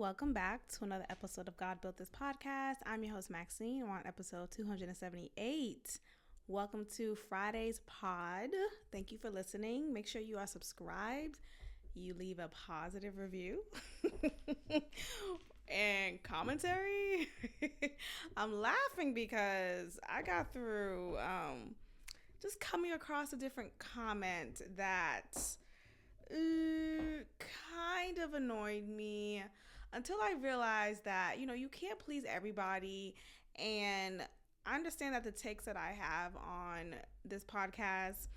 welcome back to another episode of God Built This Podcast. I'm your host, Maxine. We're on episode 278. Welcome to Friday's pod. Thank you for listening. Make sure you are subscribed. You leave a positive review and commentary. I'm laughing because I got through just coming across a different comment that kind of annoyed me until I realized that, you can't please everybody. And I understand that the takes that I have on this podcast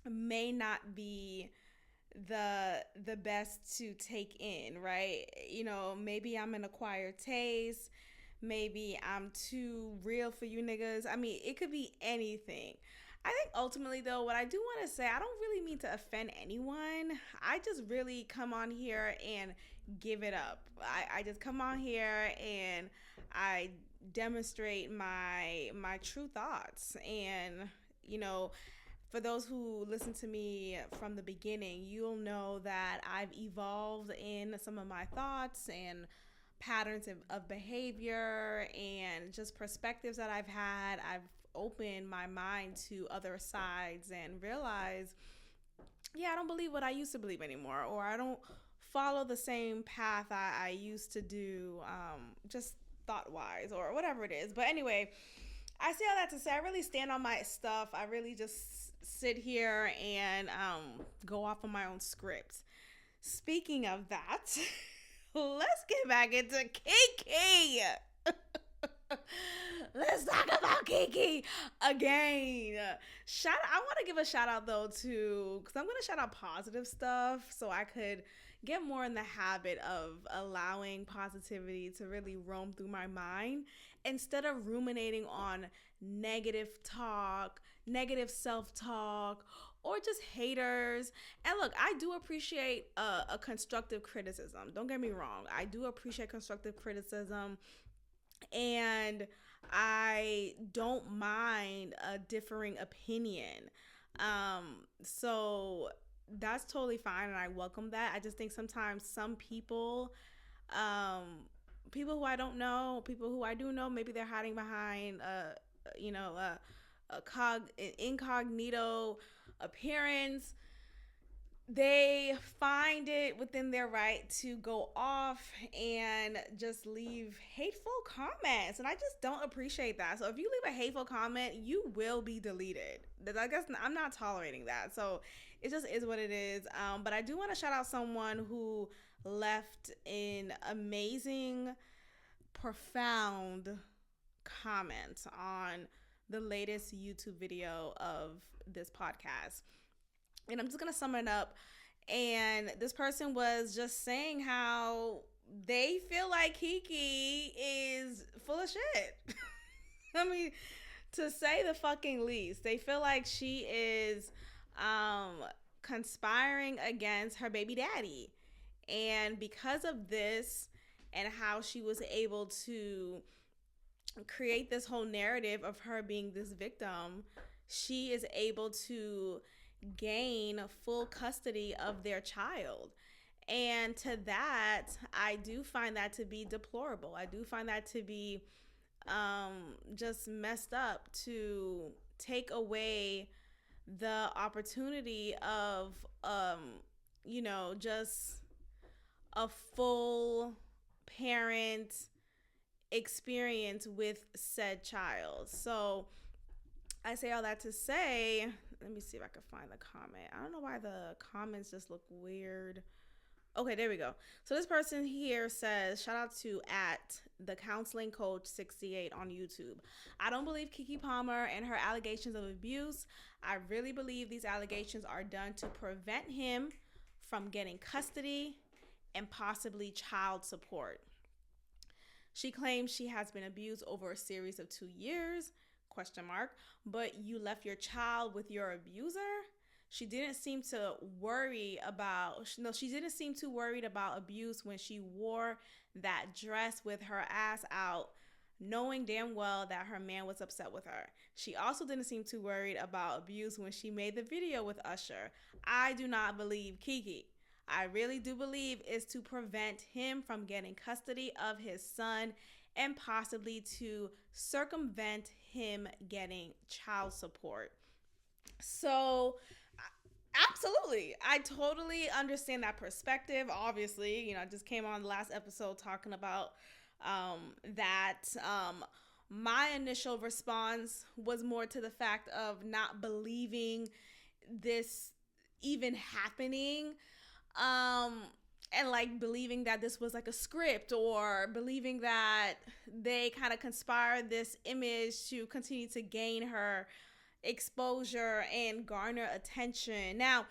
may not be the best to take in, right? Maybe I'm an acquired taste. Maybe I'm too real for you niggas. I mean, it could be anything. I think ultimately, though, what I do want to say, I don't really mean to offend anyone. I just really come on here and give it up. I just come on here and I demonstrate my true thoughts. And, for those who listen to me from the beginning, you'll know that I've evolved in some of my thoughts and patterns of behavior and just perspectives that I've had. I've opened my mind to other sides and realized, I don't believe what I used to believe anymore, or I don't follow the same path I used to do, just thought-wise or whatever it is. But anyway, I say all that to say I really stand on my stuff. I really just sit here and go off on my own script. Speaking of that, let's get back into Kiki. Let's talk about Kiki again. I want to give a shout out though to, because I'm going to shout out positive stuff so I could get more in the habit of allowing positivity to really roam through my mind instead of ruminating on negative talk, negative self-talk, or just haters. And look, I do appreciate a constructive criticism. Don't get me wrong. I do appreciate constructive criticism. And I don't mind a differing opinion. So that's totally fine, and I welcome that. I just think sometimes some people, people who I don't know, people who I do know, maybe they're hiding behind an incognito appearance. They find it within their right to go off and just leave hateful comments. And I just don't appreciate that. So if you leave a hateful comment, you will be deleted. I guess I'm not tolerating that. So it just is what it is. But I do want to shout out someone who left an amazing, profound comment on the latest YouTube video of this podcast. And I'm just going to sum it up. And this person was just saying how they feel like Kiki is full of shit. I mean, to say the fucking least. They feel like she is conspiring against her baby daddy. And because of this and how she was able to create this whole narrative of her being this victim, she is able to gain full custody of their child. And to that, I do find that to be deplorable. I do find that to be just messed up, to take away the opportunity of just a full parent experience with said child. So I say all that to say, let me see if I can find the comment. I don't know why the comments just look weird. Okay, there we go. So this person here says, shout out to @thecounselingcoach68 on YouTube. I don't believe Keke Palmer and her allegations of abuse. I really believe these allegations are done to prevent him from getting custody and possibly child support. She claims she has been abused over a series of 2 years, ? But you left your child with your abuser? She didn't seem too worried about abuse when she wore that dress with her ass out, knowing damn well that her man was upset with her. She also didn't seem too worried about abuse when she made the video with Usher. I do not believe Keke. I really do believe, is to prevent him from getting custody of his son and possibly to circumvent him getting child support. So, absolutely. I totally understand that perspective. Obviously, I just came on the last episode talking about that. My initial response was more to the fact of not believing this even happening. And like believing that this was like a script, or believing that they kind of conspired this image to continue to gain her exposure and garner attention. Now,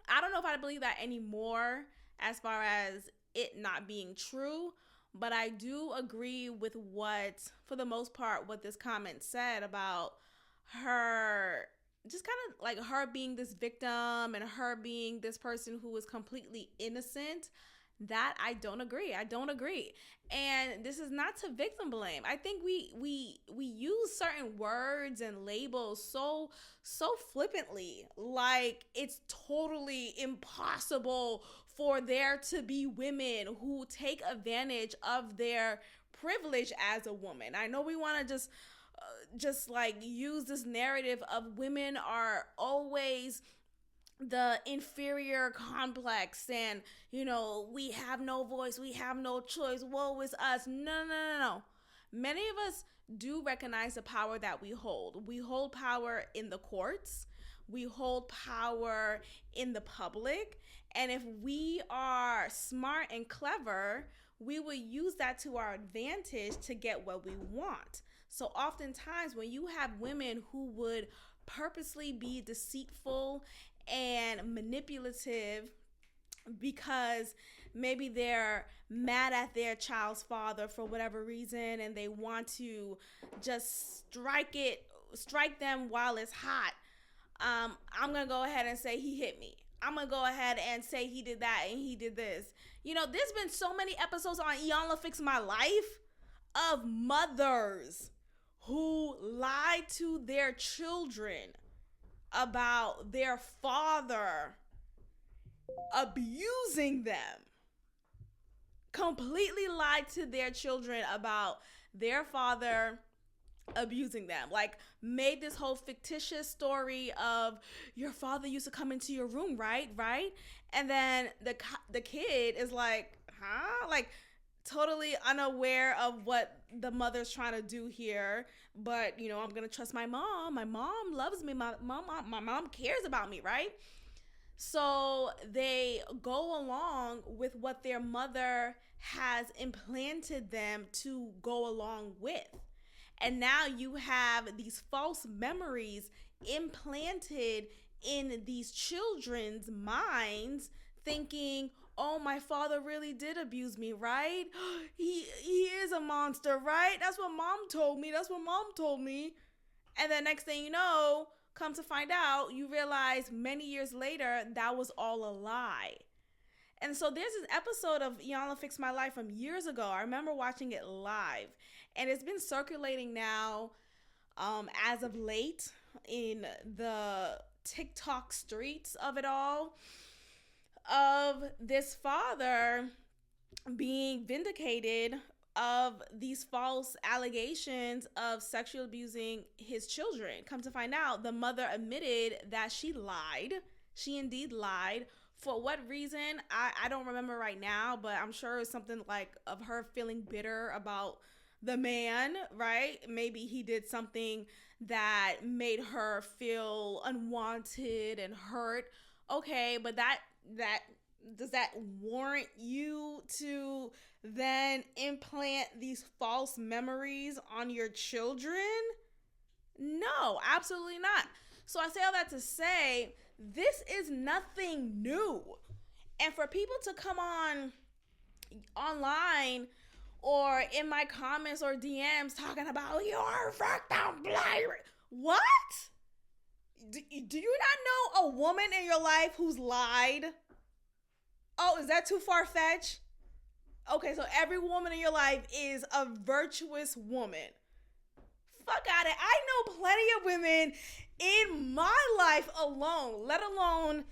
I don't know if I believe that anymore as far as it not being true, but I do agree with what, for the most part, what this comment said about her, just kind of like her being this victim and her being this person who was completely innocent. That I don't agree. And this is not to victim blame. I think we use certain words and labels so flippantly, like it's totally impossible for there to be women who take advantage of their privilege as a woman. I know we want to just like use this narrative of women are always the inferior complex, and we have no voice, we have no choice, woe is us. No. Many of us do recognize the power that we hold power in the courts, we hold power in the public, and if we are smart and clever, we will use that to our advantage to get what we want. So oftentimes when you have women who would purposely be deceitful and manipulative because maybe they're mad at their child's father for whatever reason, and they want to just strike them while it's hot. I'm gonna go ahead and say he hit me. I'm gonna go ahead and say he did that and he did this. There's been so many episodes on Iyanla Fix My Life of mothers who lied to their children about their father abusing them. Completely lied to their children about their father abusing them. Like, made this whole fictitious story of your father used to come into your room, right? And then the kid is like, huh? Like, totally unaware of what the mother's trying to do here. But, I'm going to trust my mom. My mom loves me. My mom cares about me, right? So they go along with what their mother has implanted them to go along with. And now you have these false memories implanted in these children's minds, thinking, oh, my father really did abuse me, right? He is a monster, right? That's what mom told me. And then next thing you know, come to find out, you realize many years later, that was all a lie. And so there's this episode of Iyanla Fix My Life from years ago. I remember watching it live. And it's been circulating now as of late in the TikTok streets of it all, of this father being vindicated of these false allegations of sexually abusing his children. Come to find out, the mother admitted that she lied. She indeed lied. For what reason, I don't remember right now, but I'm sure it's something like of her feeling bitter about the man, right? Maybe he did something that made her feel unwanted and hurt. Okay, but that does that warrant you to then implant these false memories on your children? No, absolutely not. So I say all that to say, this is nothing new. And for people to come online or in my comments or DMs talking about you're a victim, what? Do you not know a woman in your life who's lied? Oh, is that too far-fetched? Okay, so every woman in your life is a virtuous woman. Fuck out of it. I know plenty of women in my life alone, let alone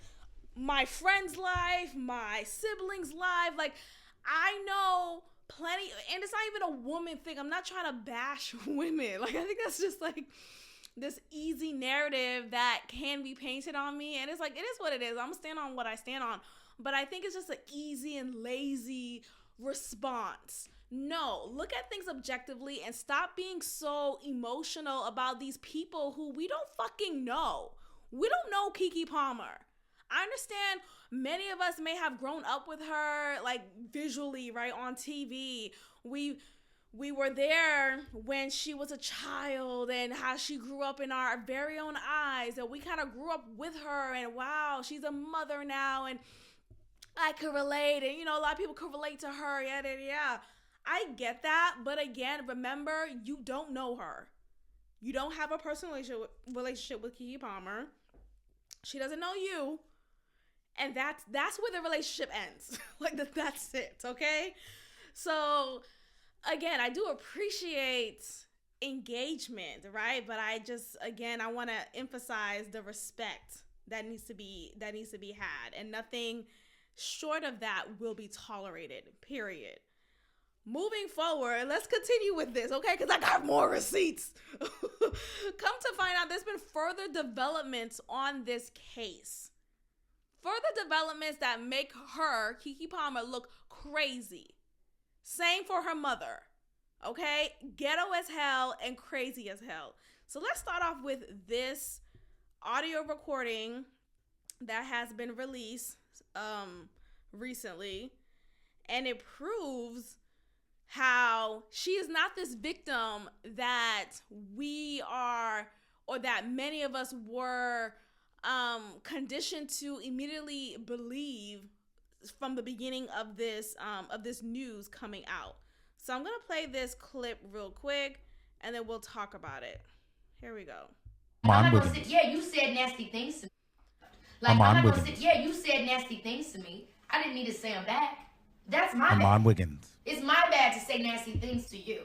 my friend's life, my siblings' life. Like, I know plenty, and it's not even a woman thing. I'm not trying to bash women. Like, I think that's just like this easy narrative that can be painted on me. And it's like, it is what it is. I'm gonna stand on what I stand on. But I think it's just an easy and lazy response. No, look at things objectively and stop being so emotional about these people who we don't fucking know. We don't know Keke Palmer. I understand many of us may have grown up with her, like, visually, right, on TV. We were there when she was a child and how she grew up in our very own eyes, and we kind of grew up with her, and wow, she's a mother now, and I could relate, and, you know, a lot of people could relate to her, yeah. I get that, but again, remember, you don't know her. You don't have a personal relationship with Keke Palmer. She doesn't know you. And that's where the relationship ends. Like, that's it, okay? So, again, I do appreciate engagement, right? But I want to emphasize the respect that needs to be had. And nothing short of that will be tolerated, period. Moving forward, let's continue with this, okay? Because I got more receipts. Come to find out, there's been further developments on this case. Further developments that make her, Keke Palmer, look crazy. Same for her mother, okay? Ghetto as hell and crazy as hell. So let's start off with this audio recording that has been released recently. And it proves how she is not this victim that we are, or that many of us were conditioned to immediately believe from the beginning of this news coming out. So I'm gonna play this clip real quick, and then we'll talk about it. Here we go. Yeah, you said nasty things to me. Like, yeah, you said nasty things to me. I didn't need to say them back. That's my bad. Wiggins. It's my bad to say nasty things to you.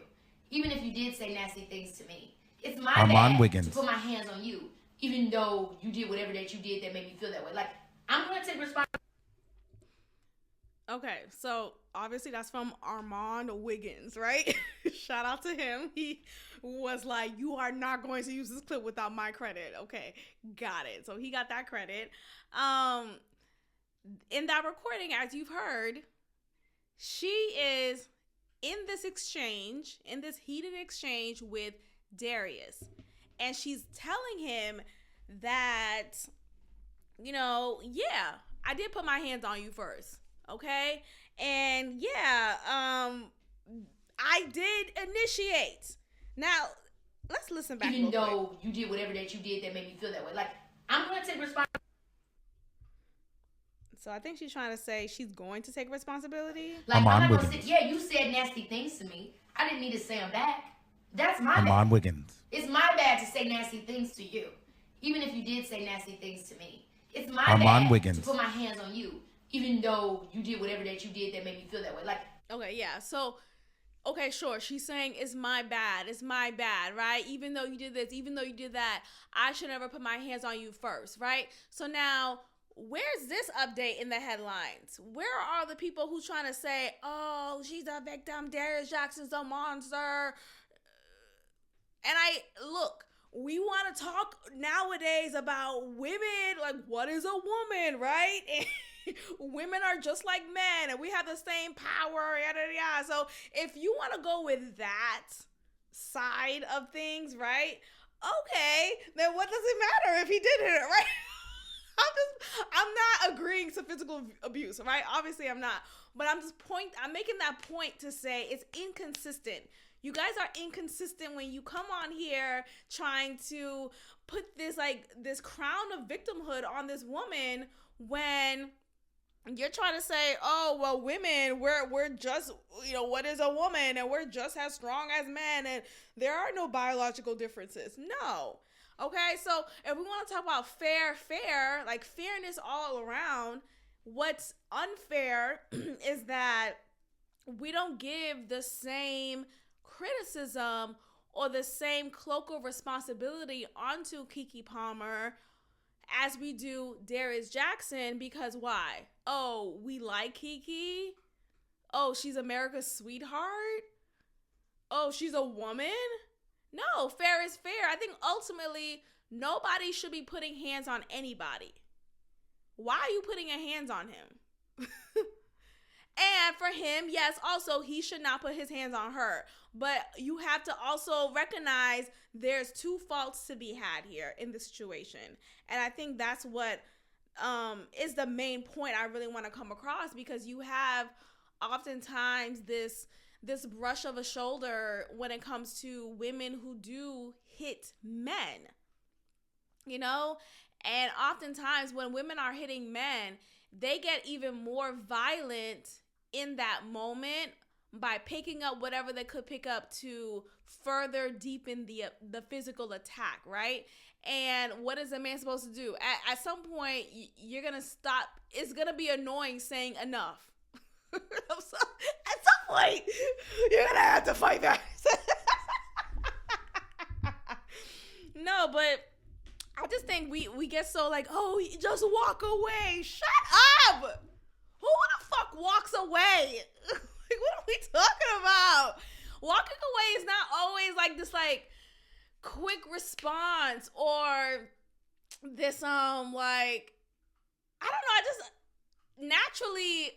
Even if you did say nasty things to me. It's my bad Wiggins. To put my hands on you. Even though you did whatever that you did that made me feel that way. Like, I'm going to take responsibility. Okay, so obviously that's from Armand Wiggins, right? Shout out to him. He was like, you are not going to use this clip without my credit. Okay, got it. So he got that credit. In that recording, as you've heard, she is in this heated exchange with Darius. And she's telling him that, you know, yeah, I did put my hands on you first. Okay. And yeah, I did initiate. Now, let's listen back. Even though you did whatever that you did that made me feel that way. Like, I'm going to take responsibility. So I think she's trying to say she's going to take responsibility. Like, I'm not going to say, yeah, you said nasty things to me. I didn't need to say them back. That's my bad. Wiggins. It's my bad to say nasty things to you. Even if you did say nasty things to me. It's my bad Wiggins. To put my hands on you. Even though you did whatever that you did that made me feel that way. Like, okay, yeah. So, okay, sure. She's saying it's my bad. It's my bad, right? Even though you did this, even though you did that, I should never put my hands on you first, right? So now, where's this update in the headlines? Where are the people who trying to say, oh, she's a victim, Darius Jackson's a monster? And look, we want to talk nowadays about women, like, what is a woman, right? And women are just like men, and we have the same power, yada, yada. So if you want to go with that side of things, right? Okay, then what does it matter if he did it, right? I'm not agreeing to physical abuse, right? Obviously I'm not, but I'm making that point to say it's inconsistent. You guys are inconsistent when you come on here trying to put this crown of victimhood on this woman when you're trying to say, oh, well, women, we're just, you know, what is a woman? And we're just as strong as men. And there are no biological differences. No. Okay, so if we want to talk about fair, like fairness all around, what's unfair is that we don't give the same criticism or the same cloak of responsibility onto Keke Palmer as we do Darius Jackson, because why? Oh, we like Kiki? Oh, she's America's sweetheart? Oh, she's a woman? No, fair is fair. I think ultimately nobody should be putting hands on anybody. Why are you putting your hands on him? And for him, yes, also he should not put his hands on her. But you have to also recognize there's two faults to be had here in this situation. And I think that's what is the main point I really want to come across, because you have oftentimes this brush of a shoulder when it comes to women who do hit men, you know? And oftentimes when women are hitting men, they get even more violent in that moment by picking up whatever they could pick up to further deepen the physical attack, right? And what is a man supposed to do? At some point, you're going to stop. It's going to be annoying saying enough. At some point, you're going to have to fight back. No, but I just think we get so like, oh, just walk away. Shut up. Who the fuck walks away? Like, what are we talking about? Walking away is not always like this like quick response or this like, I don't know, I just naturally,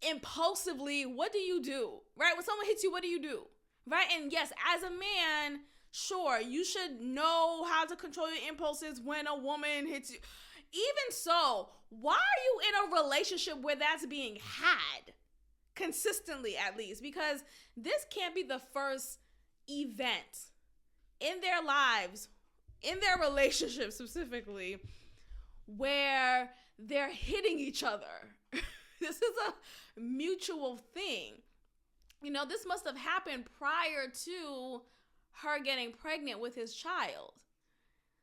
impulsively, what do you do? Right? When someone hits you, what do you do? Right? And yes, as a man, sure, you should know how to control your impulses when a woman hits you. Even so, why are you in a relationship where that's being had? Consistently, at least. Because this can't be the first event in their lives, in their relationship specifically, where they're hitting each other. This is a mutual thing. You know, this must have happened prior to her getting pregnant with his child.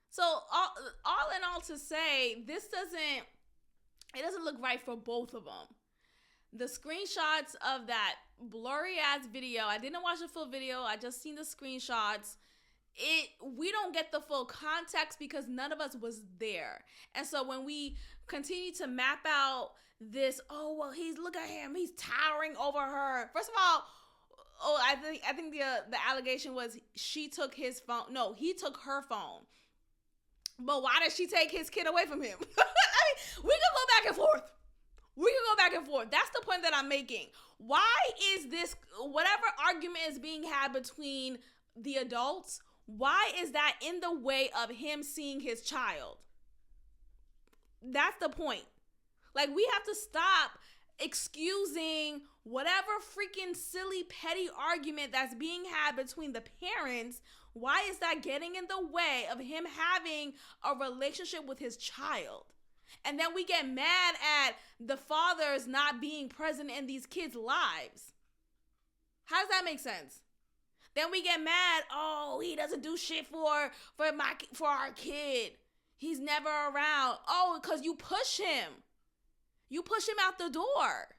So all in all to say, this doesn't look right for both of them. The screenshots of that blurry ass video, I didn't watch the full video, I just seen the screenshots. We don't get the full context because none of us was there. And so when we continue to map out this, oh well, look at him, he's towering over her. First of all, I think the allegation was she took his phone. No, he took her phone. But why did she take his kid away from him? I mean, we can go back and forth. That's the point that I'm making. Why is this, whatever argument is being had between the adults, why is that in the way of him seeing his child? That's the point. Like, we have to stop excusing whatever freaking silly, petty argument that's being had between the parents. Why is that getting in the way of him having a relationship with his child? And then we get mad at the fathers not being present in these kids' lives. How does that make sense? Then we get mad, oh, he doesn't do shit for our kid. He's never around. Oh, because you push him. You push him out the door.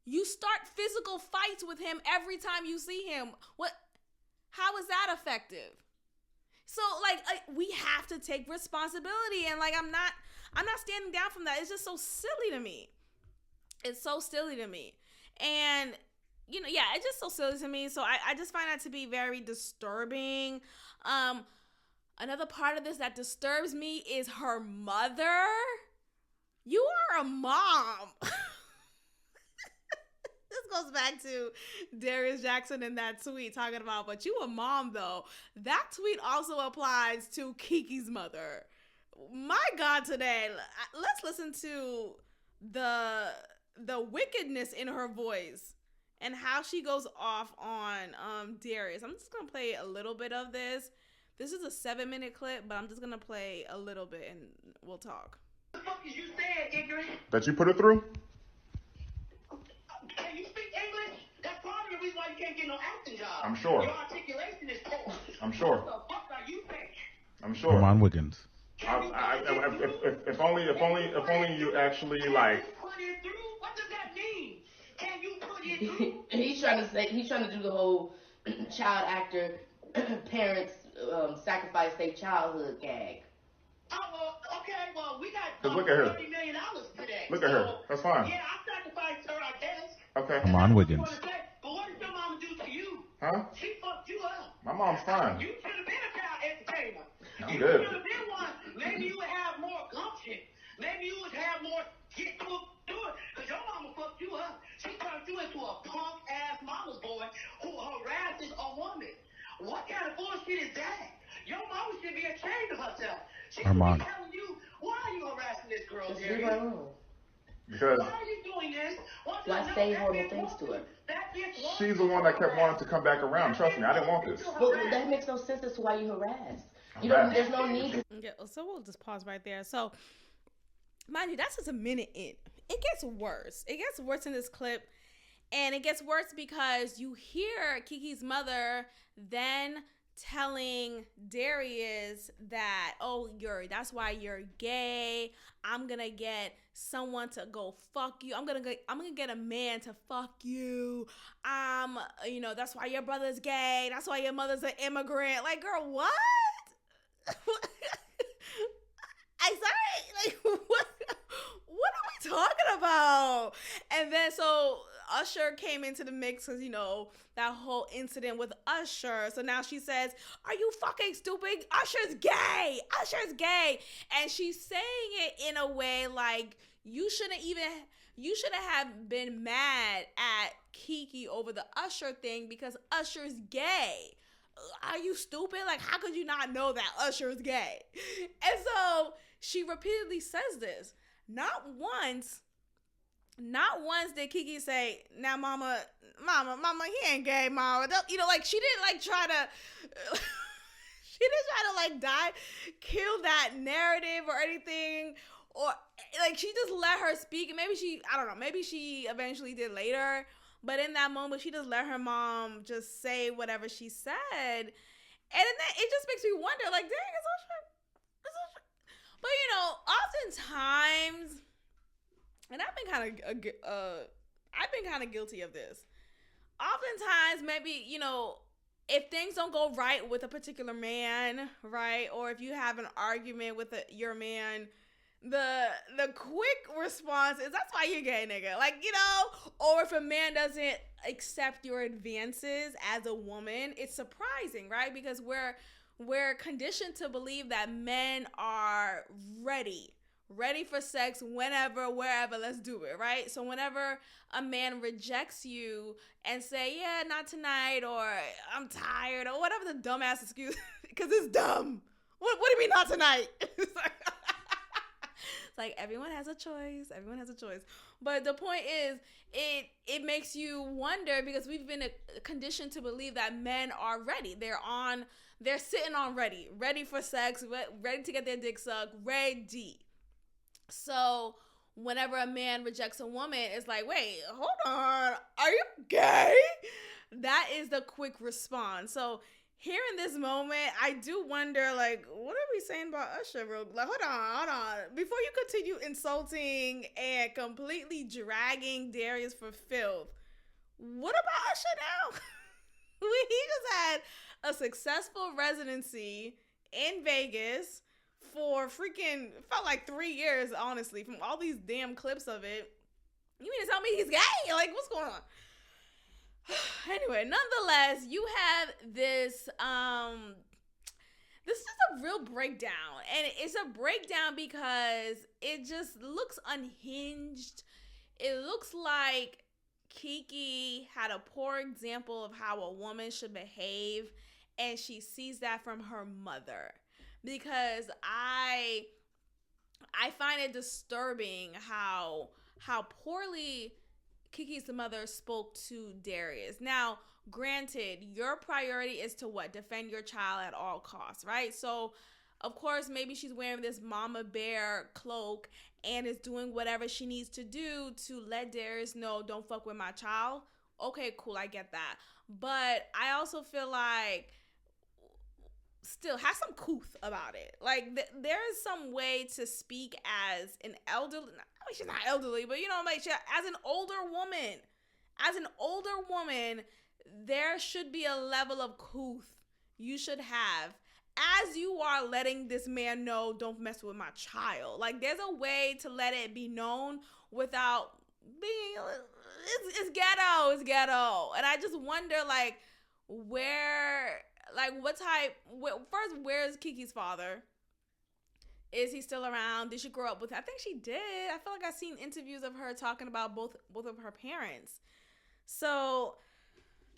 You start physical fights with him every time you see him. How is that effective? So like we have to take responsibility, and like I'm not standing down from that. It's just so silly to me. It's so silly to me. And you know, yeah, it's just so silly to me. So I just find that to be very disturbing. Another part of this that disturbs me is her mother. You are a mom. This goes back to Darius Jackson in that tweet talking about, but you a mom though. That tweet also applies to Kiki's mother. My God, today, let's listen to the wickedness in her voice and how she goes off on Darius. I'm just gonna play a little bit of this. This is a 7-minute clip, but I'm just gonna play a little bit and we'll talk. What the fuck is you saying, ignorant? That you put it through? Can you speak English? That's part of the reason why you can't get no acting job. I'm sure. Your articulation is poor. I'm sure. What the fuck are you saying? I'm sure. Armand Wiggins. If only you actually like. Put it through? What does that mean? Can you put it through? He's trying to do the whole child actor parents sacrifice their childhood gag. Oh, Okay, well, we got look at her. $30 million today. Look at her. That's fine. Yeah, I sacrificed her, I guess. Okay. Come on, Wiggins. But what did your mama do to you? Huh? She fucked you up. My mom's fine. You should have been a child entertainer. I'm You good. should have been one. Maybe you would have more gumption. Maybe you would have more get to it. Because your mama fucked you up. She turned you into a punk-ass mama's boy who harasses a woman. What kind of bullshit is that? Your mama should be ashamed of herself. She should be telling you, why are you harassing this girl, Jerry? Because why are you doing this? Why say horrible things to her? she's the one that kept wanting to come back around. Trust me, I didn't want this. But that makes no sense as to why you harass. You know, there's no need to. Okay, so we'll just pause right there. So, mind you, that's just a minute in. It gets worse. It gets worse in this clip. And it gets worse because you hear Kiki's mother then telling Darius that, oh, that's why you're gay. I'm gonna get someone to go fuck you. I'm gonna get a man to fuck you. That's why your brother's gay. That's why your mother's an immigrant. Like, girl, what? I sorry, like, what are we talking about? And then so Usher came into the mix because, that whole incident with Usher. So now she says, are you fucking stupid? Usher's gay. Usher's gay. And she's saying it in a way like you shouldn't have been mad at Kiki over the Usher thing because Usher's gay. Are you stupid? Like, how could you not know that Usher's gay? And so she repeatedly says this. Not once did Kiki say, now mama, he ain't gay, mama. She didn't try to kill that narrative or anything. Or she just let her speak. And maybe she eventually did later. But in that moment, she just let her mom just say whatever she said. And then it just makes me wonder, dang, is Usher? But, oftentimes, and I've been kind of guilty of this. Oftentimes, maybe, if things don't go right with a particular man, right? Or if you have an argument with your man, the quick response is, that's why you're gay, nigga. Or if a man doesn't accept your advances as a woman, it's surprising, right? Because we're conditioned to believe that men are ready for sex whenever, wherever, let's do it, right? So whenever a man rejects you and say, yeah, not tonight, or I'm tired, or whatever the dumbass excuse, because it's dumb. What do you mean not tonight? It's like everyone has a choice. But the point is, it makes you wonder because we've been conditioned to believe that men are ready. They're sitting on ready for sex, ready to get their dick sucked, ready. So whenever a man rejects a woman, it's like, wait, hold on, are you gay? That is the quick response. So here in this moment, I do wonder, what are we saying about Usher? Hold on. Before you continue insulting and completely dragging Darius for filth, what about Usher now? He just had a successful residency in Vegas for felt like 3 years, honestly, from all these damn clips of it. You mean to tell me he's gay? What's going on? Anyway, nonetheless, you have this is a real breakdown. And it's a breakdown because it just looks unhinged. It looks like Kiki had a poor example of how a woman should behave, and she sees that from her mother. Because I find it disturbing how poorly Kiki's mother spoke to Darius. Now, granted, your priority is to what? Defend your child at all costs, right? So, of course, maybe she's wearing this mama bear cloak and is doing whatever she needs to do to let Darius know, don't fuck with my child. Okay, cool, I get that. But I also feel like still have some couth about it. There is some way to speak as an elderly, she's not elderly, but as an older woman, there should be a level of couth you should have as you are letting this man know, don't mess with my child. Like, there's a way to let it be known without being, it's ghetto. And I just wonder, like, first, where's Kiki's father? Is he still around? Did she grow up with him? I think she did. I feel like I've seen interviews of her talking about both of her parents. So,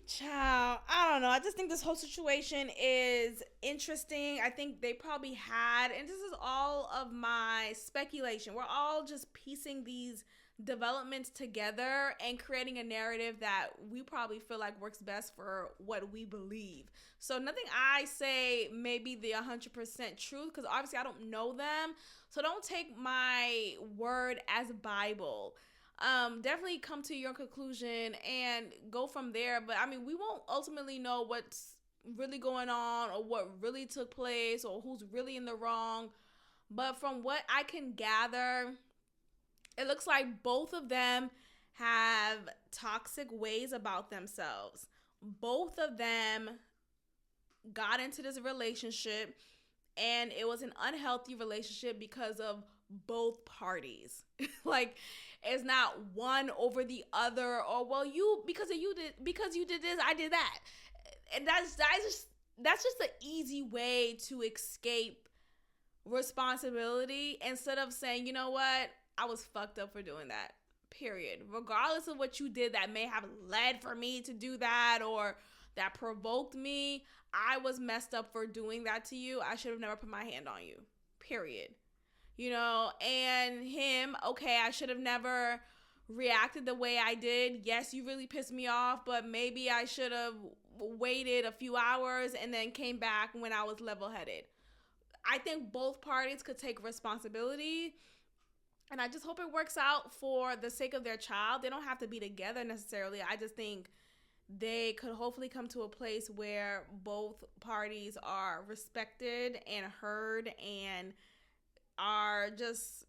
child, I don't know. I just think this whole situation is interesting. I think they probably had, and this is all of my speculation, we're all just piecing these developments together and creating a narrative that we probably feel like works best for what we believe. So nothing I say may be the 100% truth, because obviously I don't know them. So don't take my word as Bible. Definitely come to your conclusion and go from there. But I mean, we won't ultimately know what's really going on or what really took place or who's really in the wrong. But from what I can gather, it looks like both of them have toxic ways about themselves. Both of them got into this relationship and it was an unhealthy relationship because of both parties. Like, it's not one over the other, or well, because you did this, I did that. And that's just an easy way to escape responsibility instead of saying, you know what, I was fucked up for doing that. Period. Regardless of what you did that may have led for me to do that or that provoked me, I was messed up for doing that to you. I should have never put my hand on you. Period. You know, and him, okay, I should have never reacted the way I did. Yes, you really pissed me off, but maybe I should have waited a few hours and then came back when I was level-headed. I think both parties could take responsibility, and I just hope it works out for the sake of their child. They don't have to be together necessarily. I just think they could hopefully come to a place where both parties are respected and heard and are just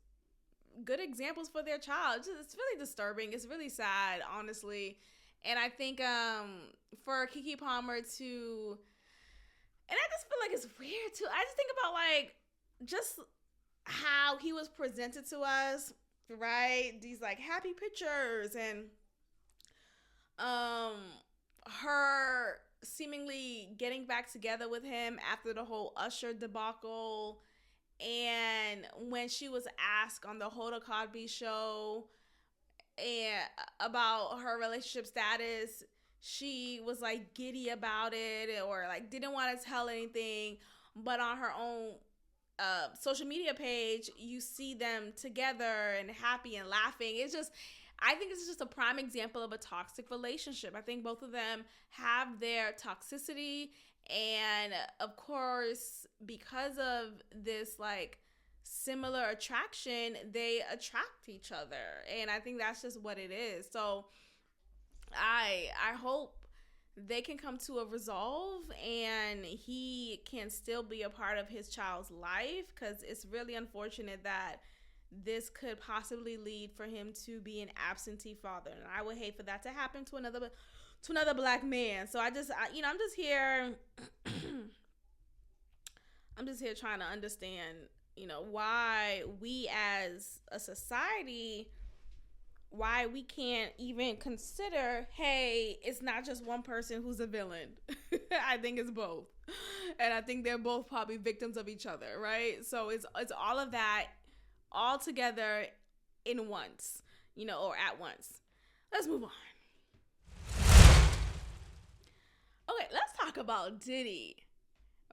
good examples for their child. It's really disturbing. It's really sad, honestly. And I think for Keke Palmer to, and I just feel like it's weird too. I just think about like just how he was presented to us, right? These like happy pictures and her seemingly getting back together with him after the whole Usher debacle. And when she was asked on the Hoda Kotb show and about her relationship status, she was like giddy about it or like didn't want to tell anything. But on her own social media page, you see them together and happy and laughing. It's just, I think it's just a prime example of a toxic relationship. I think both of them have their toxicity. And of course, because of this like similar attraction, they attract each other. And I think that's just what it is. So I hope they can come to a resolve and he can still be a part of his child's life, because it's really unfortunate that this could possibly lead for him to be an absentee father. And I would hate for that to happen to another black man. So I'm just here trying to understand, why we as a society, why we can't even consider, hey, it's not just one person who's a villain. I think it's both. And I think they're both probably victims of each other, right? So it's all of that all together in once, or at once. Let's move on. Okay, let's talk about Diddy.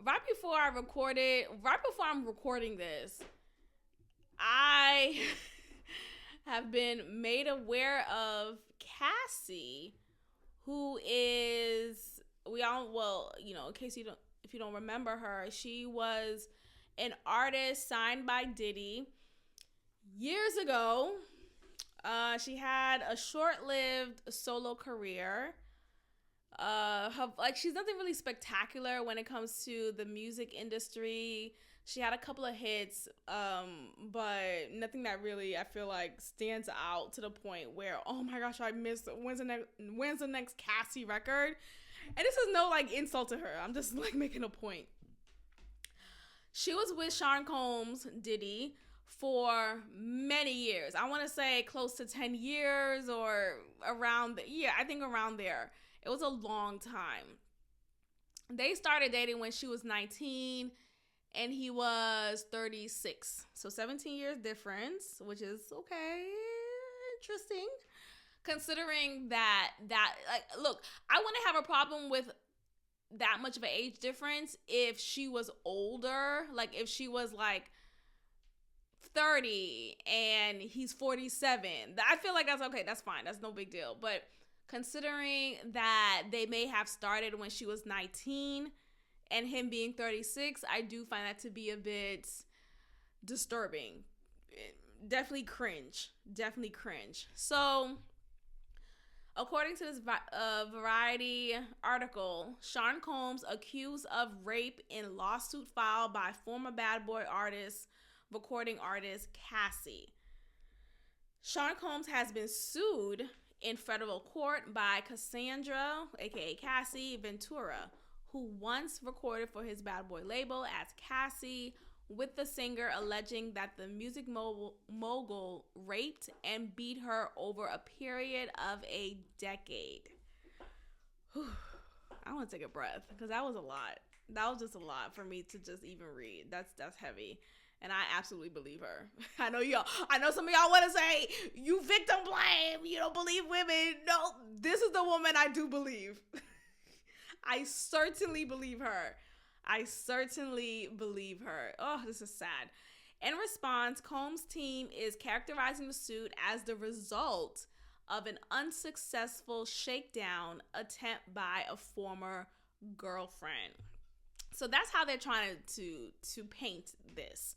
Right before I'm recording this, I have been made aware of Cassie, who is, in case if you don't remember her, she was an artist signed by Diddy years ago. She had a short-lived solo career. She's nothing really spectacular when it comes to the music industry. She had a couple of hits, but nothing that really I feel like stands out to the point where, oh my gosh, I missed when's the next Cassie record. And this is no like insult to her. I'm just like making a point. She was with Sean Combs, Diddy, for many years. I want to say close to 10 years or around, I think around there. It was a long time. They started dating when she was 19 and he was 36. So 17 years difference, which is okay, interesting. Considering that like, look, I wouldn't have a problem with that much of an age difference if she was older. Like if she was like 30 and he's 47. I feel like that's okay. That's fine. That's no big deal. But considering that they may have started when she was 19 and him being 36, I do find that to be a bit disturbing. Definitely cringe. So, according to this Variety article, Sean Combs accused of rape in lawsuit filed by former Bad Boy recording artist Cassie. Sean Combs has been sued in federal court by Cassandra, aka Cassie Ventura, who once recorded for his Bad Boy label as Cassie, with the singer alleging that the music mogul raped and beat her over a period of a decade. Whew. I want to take a breath because that was a lot. That was just a lot for me to just even read. That's heavy. And I absolutely believe her. I know some of y'all want to say, you victim blame, you don't believe women. No, this is the woman I do believe. I certainly believe her. Oh, this is sad. In response, Combs' team is characterizing the suit as the result of an unsuccessful shakedown attempt by a former girlfriend. So that's how they're trying to paint this.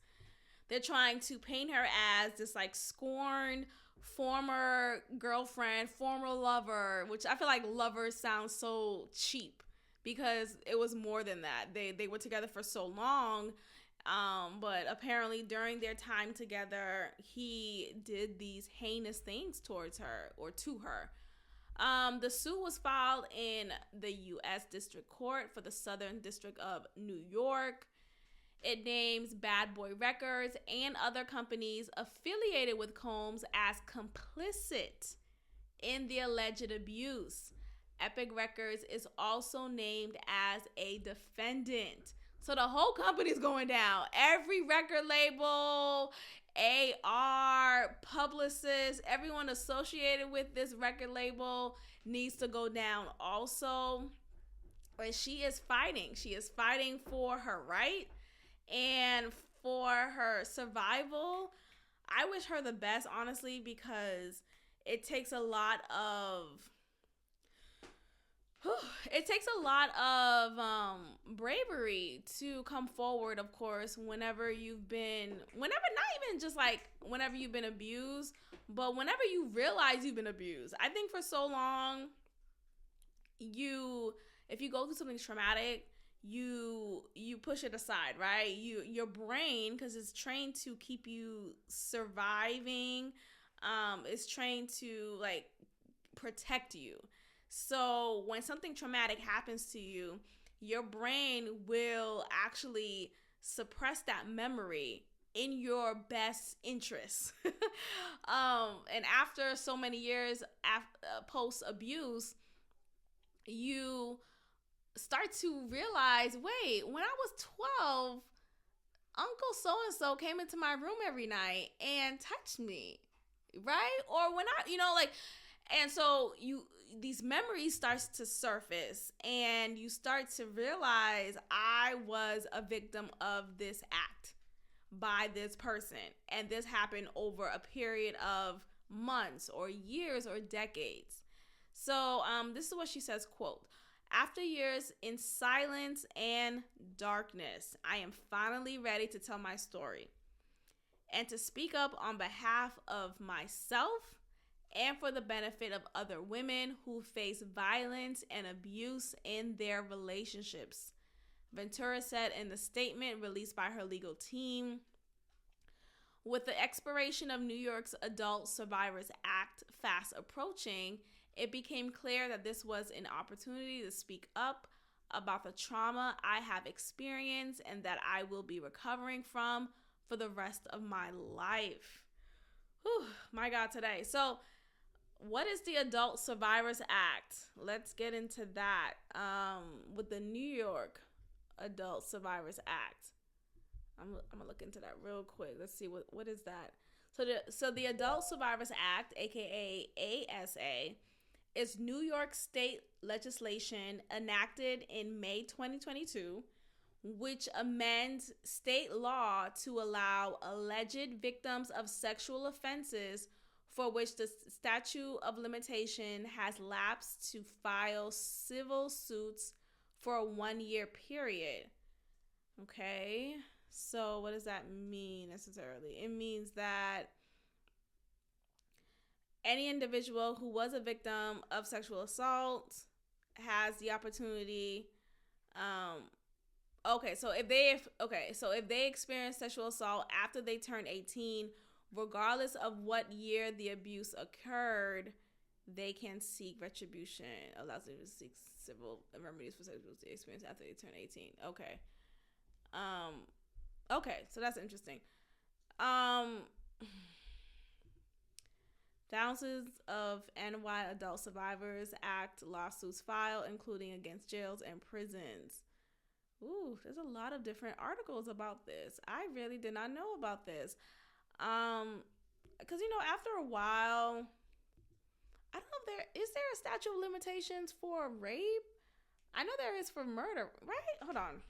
They're trying to paint her as this like scorned former girlfriend, former lover, which I feel like lover sounds so cheap. Because it was more than that. They were together for so long, but apparently during their time together, he did these heinous things towards her or to her. The suit was filed in the U.S. District Court for the Southern District of New York. It names Bad Boy Records and other companies affiliated with Combs as complicit in the alleged abuse. Epic Records is also named as a defendant. So the whole company's going down. Every record label, AR, publicist, everyone associated with this record label needs to go down also. And she is fighting. She is fighting for her right and for her survival. I wish her the best, honestly, because it takes a lot of bravery to come forward, of course, whenever you've been abused, but whenever you realize you've been abused. I think for so long, if you go through something traumatic, you push it aside, right? Your brain, because it's trained to keep you surviving, it's trained to like protect you. So when something traumatic happens to you, your brain will actually suppress that memory in your best interest. And after so many years post-abuse, you start to realize, wait, when I was 12, Uncle so-and-so came into my room every night and touched me, right? Or when and so these memories starts to surface and you start to realize I was a victim of this act by this person. And this happened over a period of months or years or decades. So this is what she says, quote, "After years in silence and darkness, I am finally ready to tell my story and to speak up on behalf of myself and for the benefit of other women who face violence and abuse in their relationships," Ventura said in the statement released by her legal team. With the expiration of New York's Adult Survivors Act fast approaching, it became clear that this was an opportunity to speak up about the trauma I have experienced and that I will be recovering from for the rest of my life. Whew, my God, today. So, what is the Adult Survivors Act? Let's get into that with the New York Adult Survivors Act. I'm going to look into that real quick. Let's see, what is that? So the Adult Survivors Act, aka ASA, is New York state legislation enacted in May 2022, which amends state law to allow alleged victims of sexual offenses for which the statute of limitation has lapsed to file civil suits for a 1-year period. Okay, so what does that mean necessarily? It means that any individual who was a victim of sexual assault has the opportunity. So if they experience sexual assault after they turn 18, regardless of what year the abuse occurred, they can seek retribution. Allows them to seek civil remedies for sexual experience after they turn 18. Okay. So that's interesting. Thousands of NY Adult Survivors Act lawsuits filed, including against jails and prisons. Ooh, there's a lot of different articles about this. I really did not know about this. Because, after a while, I don't know is there a statute of limitations for rape? I know there is for murder, right? Hold on.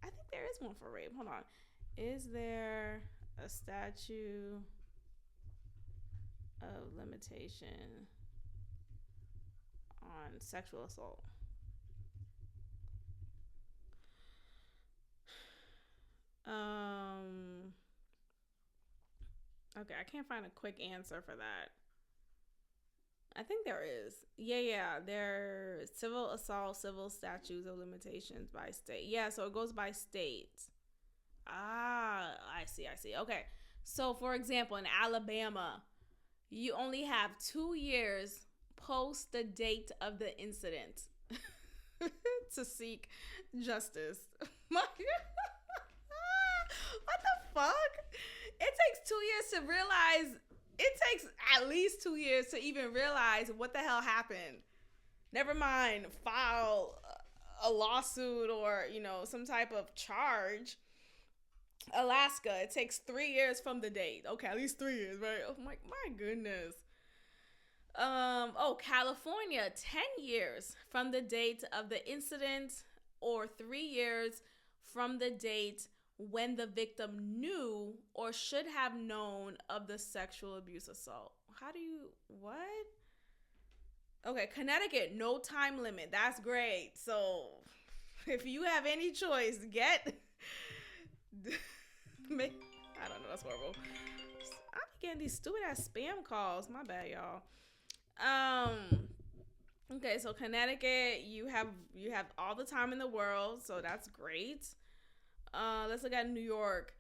I think there is one for rape. Hold on. Is there a statute of limitation on sexual assault? Okay, I can't find a quick answer for that. I think there is. Yeah, there's civil assault, civil statutes of limitations by state. Yeah, so it goes by state. I see. Okay, so for example, in Alabama, you only have 2 years post the date of the incident to seek justice. What the fuck? It takes 2 years to realize. It takes at least 2 years to even realize what the hell happened. Never mind file a lawsuit or, some type of charge. Alaska, it takes 3 years from the date. Okay, at least 3 years, right? Oh my goodness. California, 10 years from the date of the incident or 3 years from the date when the victim knew or should have known of the sexual abuse assault. What? Okay, Connecticut, no time limit. That's great. So if you have any choice, I don't know, that's horrible. I'm getting these stupid ass spam calls. My bad, y'all. Okay, so Connecticut, you have all the time in the world, so that's great. Let's look at New York,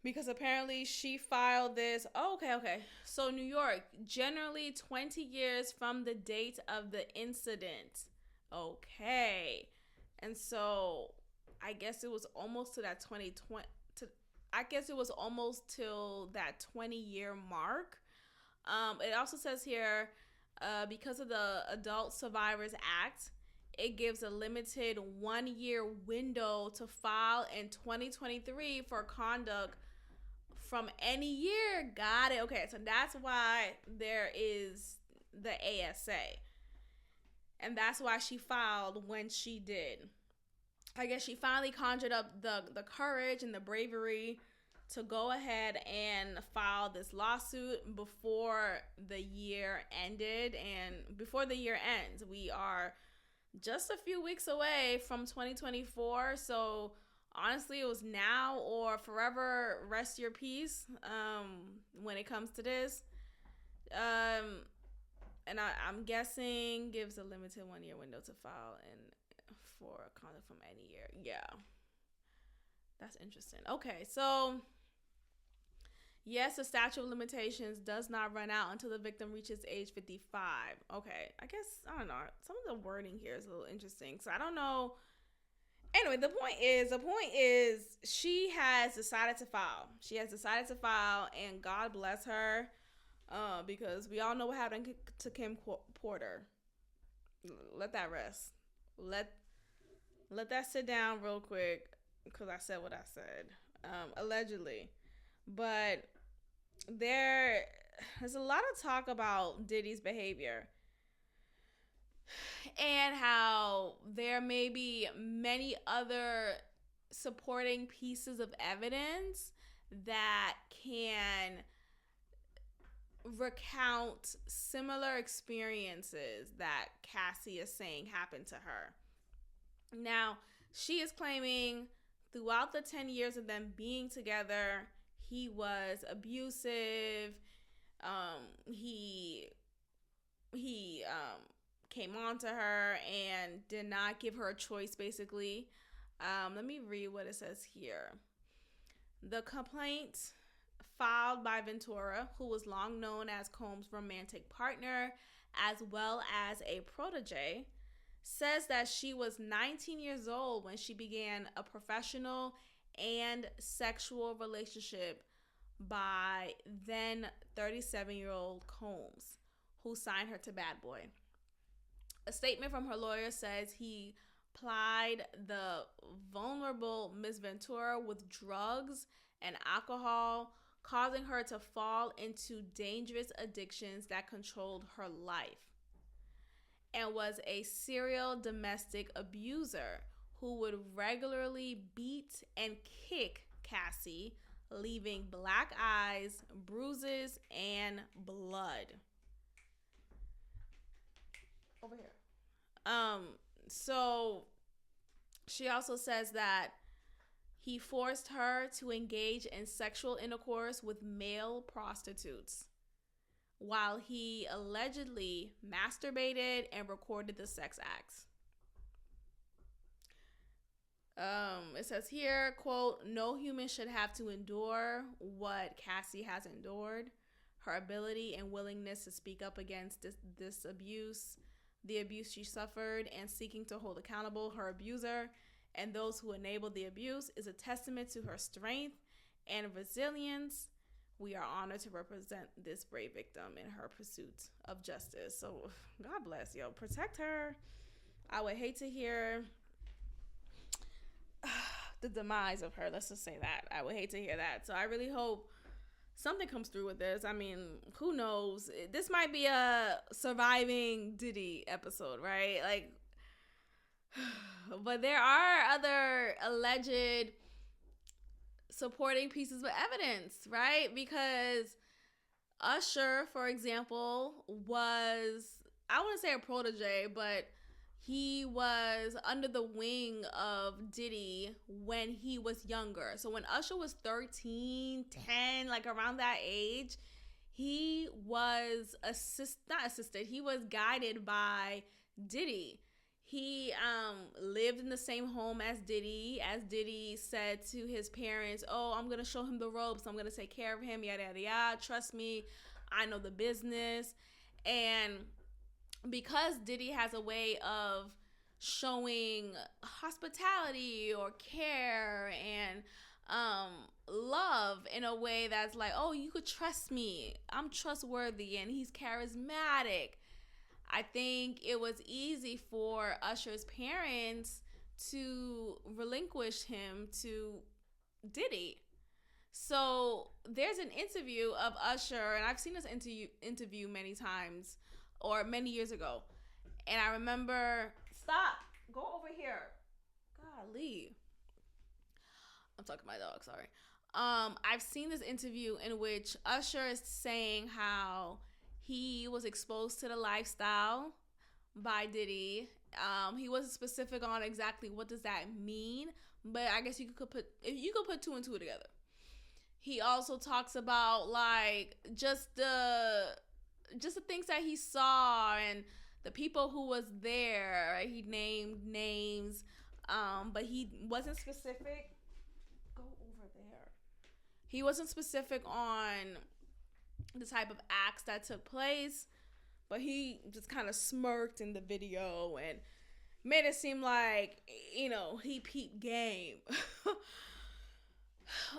because apparently she filed this. Oh, okay. So New York, generally 20 years from the date of the incident. Okay. And so I guess it was almost to that 2020. I guess it was almost till that 20-year mark. It also says here, because of the Adult Survivors Act, it gives a limited 1-year window to file in 2023 for conduct from any year. Got it. Okay, so that's why there is the ASA. And that's why she filed when she did. I guess she finally conjured up the courage and the bravery to go ahead and file this lawsuit before the year ended. And before the year ends, we are just a few weeks away from 2024. So honestly, it was now or forever rest your peace when it comes to this. And I'm guessing gives a limited 1-year window to file and for conduct from any year. Yeah. That's interesting. Okay, so yes, the statute of limitations does not run out until the victim reaches age 55. Okay, I guess, I don't know. Some of the wording here is a little interesting. So I don't know Anyway, the point is she has decided to file. And God bless her, because we all know what happened to Kim Porter. Let that rest. Let that sit down real quick, because I said what I said, allegedly. But there's a lot of talk about Diddy's behavior and how there may be many other supporting pieces of evidence that can recount similar experiences that Cassie is saying happened to her. Now, she is claiming throughout the 10 years of them being together, he was abusive. He came on to her and did not give her a choice, basically. Let me read what it says here. The complaint filed by Ventura, who was long known as Combs' romantic partner, as well as a protege, says that she was 19 years old when she began a professional and sexual relationship by then 37-year-old Combs, who signed her to Bad Boy. A statement from her lawyer says he plied the vulnerable Miss Ventura with drugs and alcohol, causing her to fall into dangerous addictions that controlled her life, and was a serial domestic abuser who would regularly beat and kick Cassie, leaving black eyes, bruises, and blood. Over here. So she also says that he forced her to engage in sexual intercourse with male prostitutes while he allegedly masturbated and recorded the sex acts. It says here, quote, "No human should have to endure what Cassie has endured. Her ability and willingness to speak up against this abuse, the abuse she suffered, and seeking to hold accountable her abuser and those who enabled the abuse is a testament to her strength and resilience. We are honored to represent this brave victim in her pursuit of justice." So God bless, protect her. I would hate to hear the demise of her. Let's just say that. I would hate to hear that. So I really hope something comes through with this. I mean, who knows? This might be a surviving Diddy episode, right? Like, but there are other alleged supporting pieces of evidence, right? Because Usher, for example, was, I wouldn't say a protege, but he was under the wing of Diddy when he was younger. So when Usher was 13, 10, like around that age, he was he was guided by Diddy. He lived in the same home as Diddy. As Diddy said to his parents, "Oh, I'm going to show him the ropes. I'm going to take care of him, yada, yada, yada. Trust me, I know the business." And because Diddy has a way of showing hospitality or care and love in a way that's like, "Oh, you could trust me. I'm trustworthy," and he's charismatic, I think it was easy for Usher's parents to relinquish him to Diddy. So there's an interview of Usher, and I've seen this interview many times, or many years ago. And I remember, stop, go over here. Golly. I'm talking to my dog, sorry. I've seen this interview in which Usher is saying how he was exposed to the lifestyle by Diddy. He wasn't specific on exactly what does that mean, but I guess you could put two and two together. He also talks about like just the things that he saw and the people who was there. He named names, but he wasn't specific. Go over there. He wasn't specific on the type of acts that took place, but he just kind of smirked in the video, and made it seem like, he peeped game.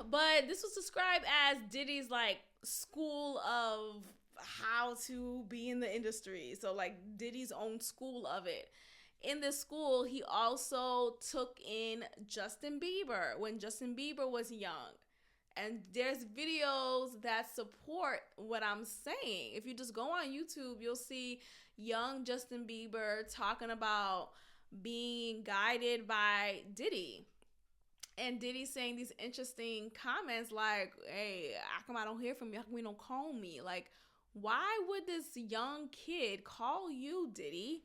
But this was described as Diddy's like school of how to be in the industry. So like Diddy's own school of it. In this school, he also took in Justin Bieber when Justin Bieber was young. And there's videos that support what I'm saying. If you just go on YouTube, you'll see young Justin Bieber talking about being guided by Diddy. And Diddy saying these interesting comments like, hey, how come I don't hear from you? How come you don't call me? Like, why would this young kid call you, Diddy?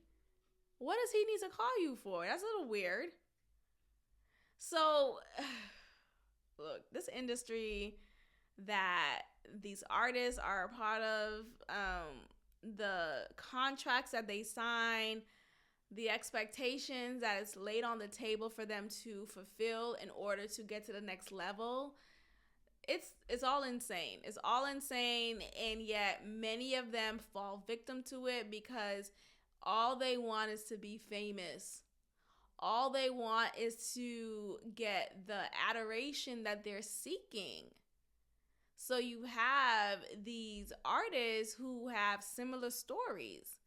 What does he need to call you for? That's a little weird. So, look, this industry that these artists are a part of, the contracts that they sign, the expectations that is laid on the table for them to fulfill in order to get to the next level, it's all insane. It's all insane, and yet many of them fall victim to it because all they want is to be famous. All they want is to get the adoration that they're seeking. So you have these artists who have similar stories,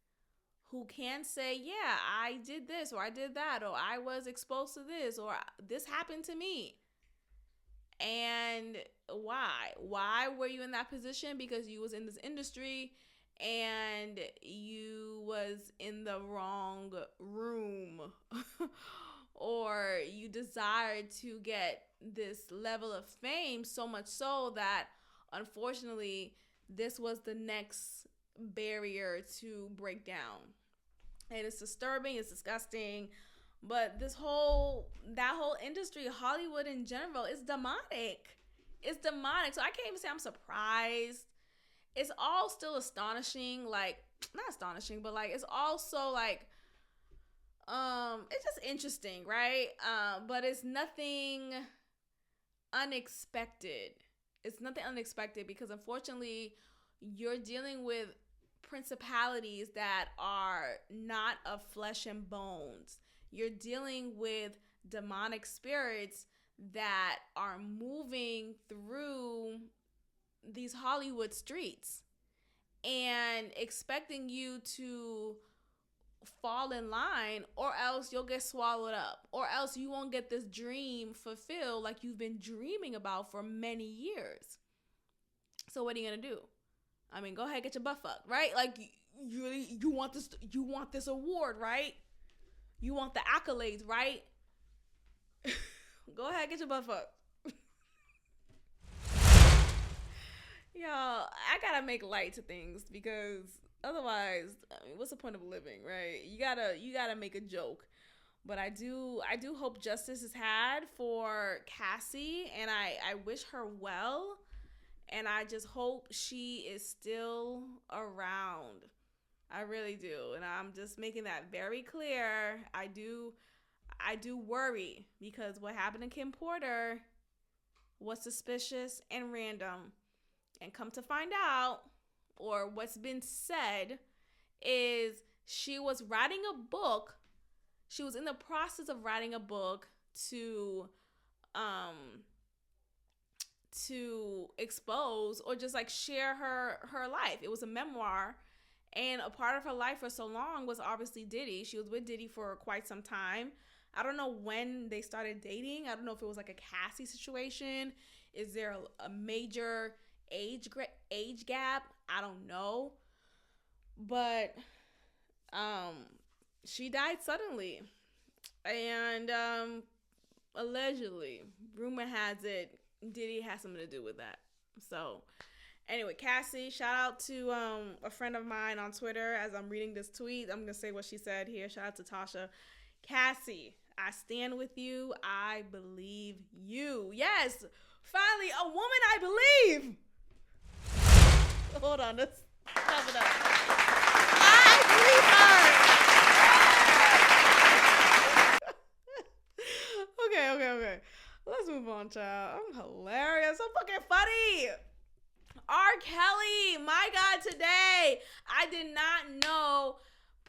who can say, yeah, I did this, or I did that, or I was exposed to this, or this happened to me. And why? Why were you in that position? Because you was in this industry and you was in the wrong room or you desired to get this level of fame so much so that unfortunately this was the next barrier to break down. And it's disturbing, it's disgusting, but that whole industry, Hollywood in general, is demonic. It's demonic. So I can't even say I'm surprised. It's all still astonishing, like, not astonishing, but like it's also like it's just interesting, right? But it's nothing unexpected. It's nothing unexpected because unfortunately you're dealing with principalities that are not of flesh and bones. You're dealing with demonic spirits that are moving through these Hollywood streets and expecting you to fall in line, or else you'll get swallowed up, or else you won't get this dream fulfilled like you've been dreaming about for many years. So what are you gonna do? I mean, go ahead, get your butt fucked, right? Like you want this award, right? You want the accolades, right? Go ahead, get your butt fucked. Y'all, I gotta make light to things because otherwise, I mean, what's the point of living, right? You gotta make a joke. But I do hope justice is had for Cassie, and I wish her well, and I just hope she is still around. I really do, and I'm just making that very clear. I do worry because what happened to Kim Porter was suspicious and random. And come to find out, or what's been said, is she was writing a book. She was in the process of writing a book to expose or just like share her life. It was a memoir, and a part of her life for so long was obviously Diddy. She was with Diddy for quite some time. I don't know when they started dating. I don't know if it was like a Cassie situation. Is there a major age gap? I don't know, but she died suddenly, and allegedly, rumor has it, Diddy has something to do with that. So anyway, Cassie, shout out to a friend of mine on Twitter. As I'm reading this tweet, I'm gonna say what she said here. Shout out to Tasha. Cassie, I stand with you. I believe you. Yes, finally, a woman I believe. Hold on, let's stop it up. I believe her. Okay. Let's move on, child. I'm hilarious. So fucking funny. R. Kelly, my God, today. I did not know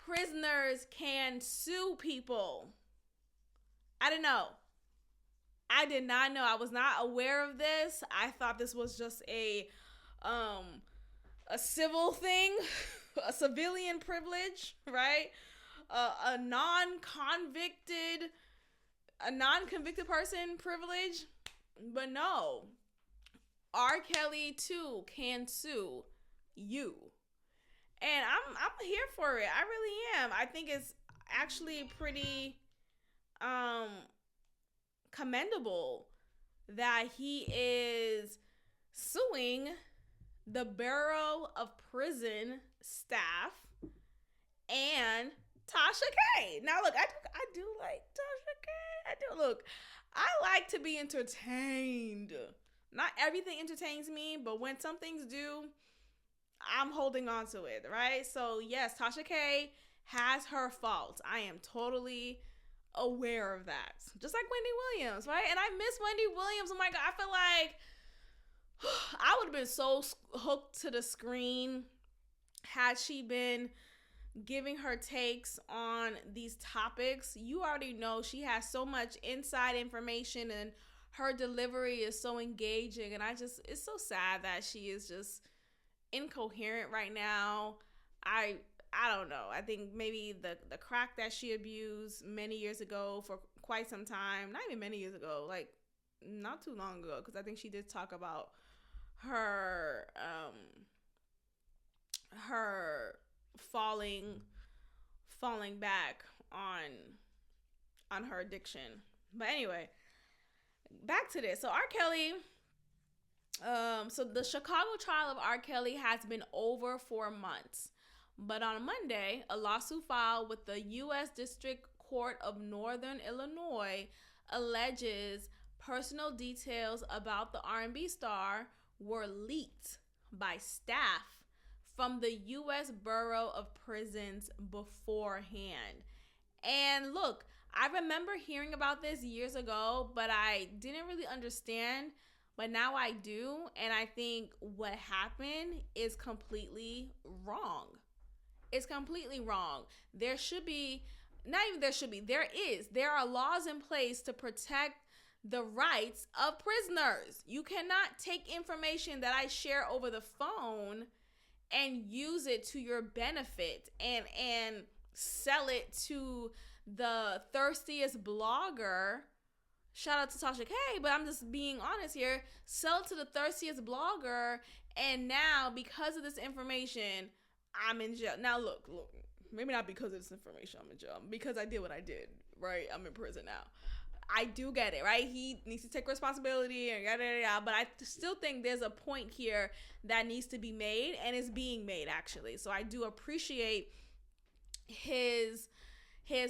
prisoners can sue people. I didn't know. I did not know. I was not aware of this. I thought this was just a civil thing, a civilian privilege, right? A non-convicted person privilege. But no, R. Kelly too can sue you. And I'm here for it. I really am. I think it's actually pretty commendable that he is suing the Bureau of Prison staff and Tasha K. Now look, I do like Tasha K. I do. Look, I like to be entertained. Not everything entertains me, but when some things do, I'm holding on to it, right? So yes, Tasha K has her faults. I am totally aware of that. Just like Wendy Williams, right? And I miss Wendy Williams. Oh my God, I feel like I would have been so hooked to the screen had she been giving her takes on these topics. You already know she has so much inside information and her delivery is so engaging. And it's so sad that she is just incoherent right now. I don't know. I think maybe the crack that she abused many years ago for quite some time, not even many years ago, like not too long ago, because I think she did talk about her falling back on her addiction. But anyway, back to this. So R. Kelly, so the Chicago trial of R. Kelly has been over for months. But on Monday, a lawsuit filed with the U.S. District Court of Northern Illinois alleges personal details about the R&B star were leaked by staff from the U.S. Bureau of Prisons beforehand. And look, I remember hearing about this years ago, but I didn't really understand. But now I do, and I think what happened is completely wrong. It's completely wrong. There are laws in place to protect the rights of prisoners. You cannot take information that I share over the phone and use it to your benefit and sell it to the thirstiest blogger. Shout out to Tasha K, but I'm just being honest here. Sell it to the thirstiest blogger, and now because of this information, I'm in jail. Now look, maybe not because of this information I'm in jail, because I did what I did, right? I'm in prison now. I do get it, right? He needs to take responsibility and yada, yada, yada, but I still think there's a point here that needs to be made, and is being made, actually. So I do appreciate his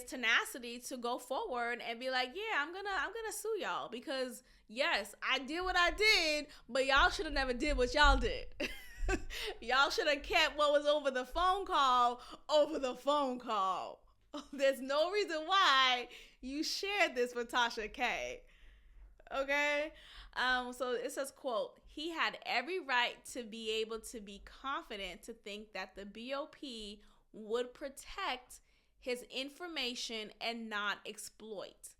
tenacity to go forward and be like, yeah, I'm gonna sue y'all, because yes, I did what I did, but y'all should have never did what y'all did. Y'all should have kept what was over the phone call over the phone call. There's no reason why you shared this with Tasha K. Okay? So it says, quote, he had every right to be able to be confident to think that the BOP would protect his information and not exploit.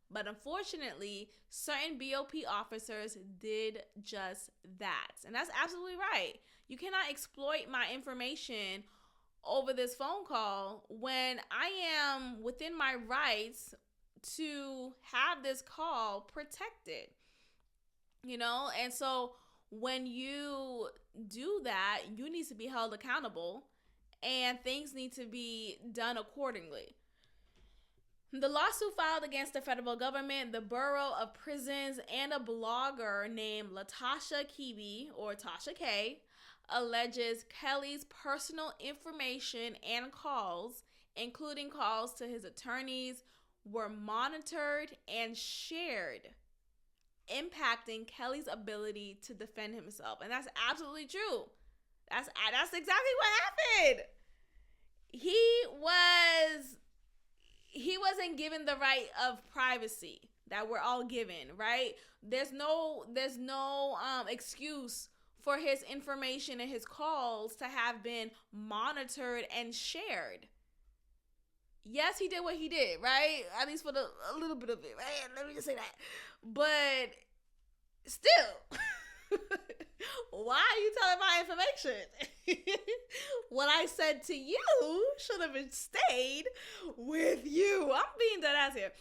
But unfortunately, certain BOP officers did just that. And that's absolutely right. You cannot exploit my information over this phone call when I am within my rights to have this call protected. You know, and so when you do that, you need to be held accountable and things need to be done accordingly. The lawsuit filed against the federal government, the Bureau of Prisons, and a blogger named Latasha Kibi, or Tasha K, alleges Kelly's personal information and calls, including calls to his attorneys, were monitored and shared, impacting Kelly's ability to defend himself. And that's absolutely true. That's exactly what happened. He wasn't given the right of privacy that we're all given, right? There's no excuse for his information and his calls to have been monitored and shared. yes, he did what he did, right? At least for a little bit of it, right? Let me just say that. But still, why are you telling my information? What I said to you should have stayed with you. I'm being dead ass here.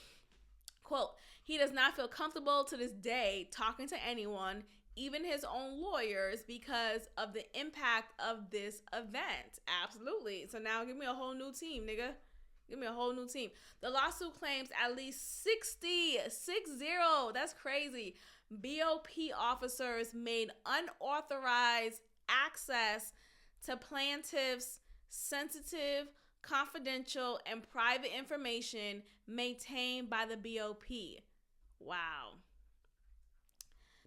Quote, he does not feel comfortable to this day talking to anyone, even his own lawyers, because of the impact of this event. Absolutely. So now give me a whole new team, nigga. Give me a whole new team. The lawsuit claims at least 60, that's crazy, BOP officers made unauthorized access to plaintiffs' sensitive, confidential, and private information maintained by the BOP. Wow.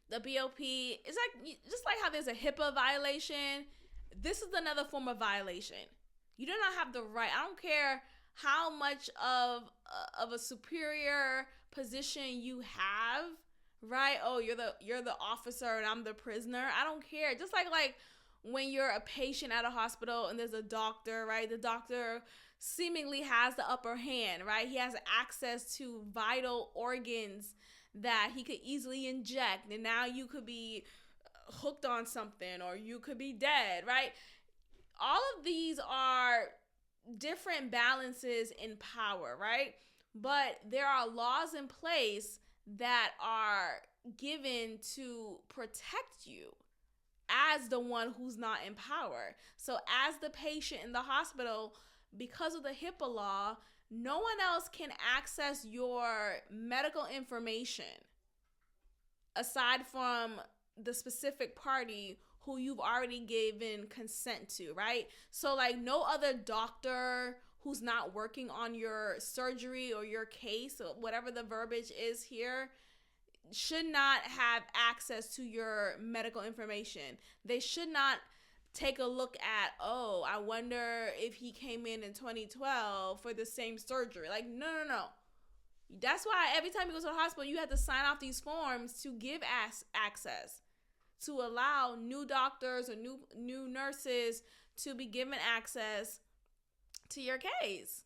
The BOP is like, just like how there's a HIPAA violation, this is another form of violation. You do not have the right, I don't care how much of a superior position you have, right? Oh, you're the officer and I'm the prisoner. I don't care. Just like when you're a patient at a hospital and there's a doctor, right? The doctor seemingly has the upper hand, right? He has access to vital organs that he could easily inject, and now you could be hooked on something or you could be dead, right? All of these are different balances in power, right? But there are laws in place that are given to protect you as the one who's not in power. So as the patient in the hospital, because of the HIPAA law, no one else can access your medical information aside from the specific party who you've already given consent to, right? So like no other doctor who's not working on your surgery or your case or whatever the verbiage is here should not have access to your medical information. They should not take a look at, oh, I wonder if he came in 2012 for the same surgery. Like, no. That's why every time you go to the hospital, you have to sign off these forms to give access, to allow new doctors or new nurses to be given access to your case,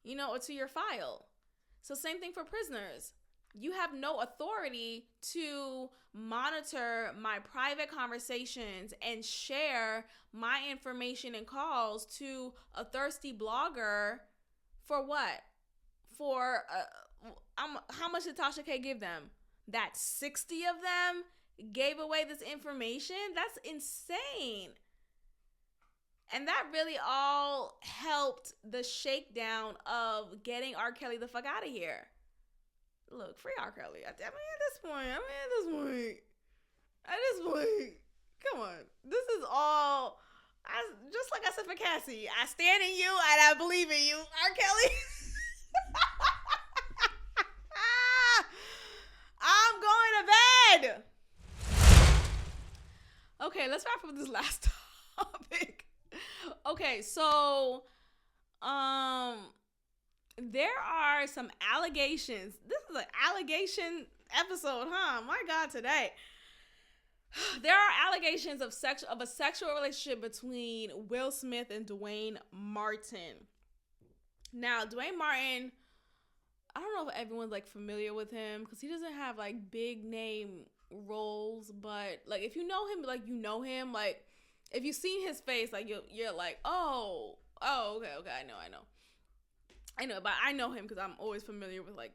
or to your file. So same thing for prisoners. You have no authority to monitor my private conversations and share my information and calls to a thirsty blogger for what? For how much did Tasha K give them? That 60 of them gave away this information? That's insane. And that really all helped the shakedown of getting R. Kelly the fuck out of here. Look, free R. Kelly. At this point, come on. This is all, just like I said for Cassie, I stand in you and I believe in you, R. Kelly. I'm going to bed. Okay, let's wrap up this last topic. Okay, so, there are some allegations. This is an allegation episode, huh? My God, today. There are allegations of a sexual relationship between Will Smith and Dwayne Martin. Now, Dwayne Martin, I don't know if everyone's like familiar with him because he doesn't have like big name roles, but like if you know him, like you know him, like if you've seen his face, like you're like, oh, okay, I know, but I know him because I'm always familiar with like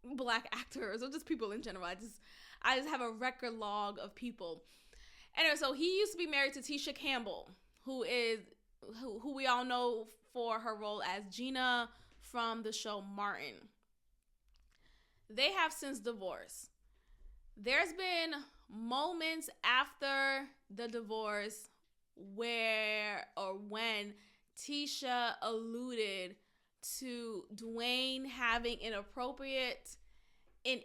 black actors or just people in general. I just have a record log of people. Anyway, so he used to be married to Tisha Campbell, who we all know for her role as Gina from the show Martin. They have since divorced. There's been moments after the divorce when Tisha alluded to Dwayne having an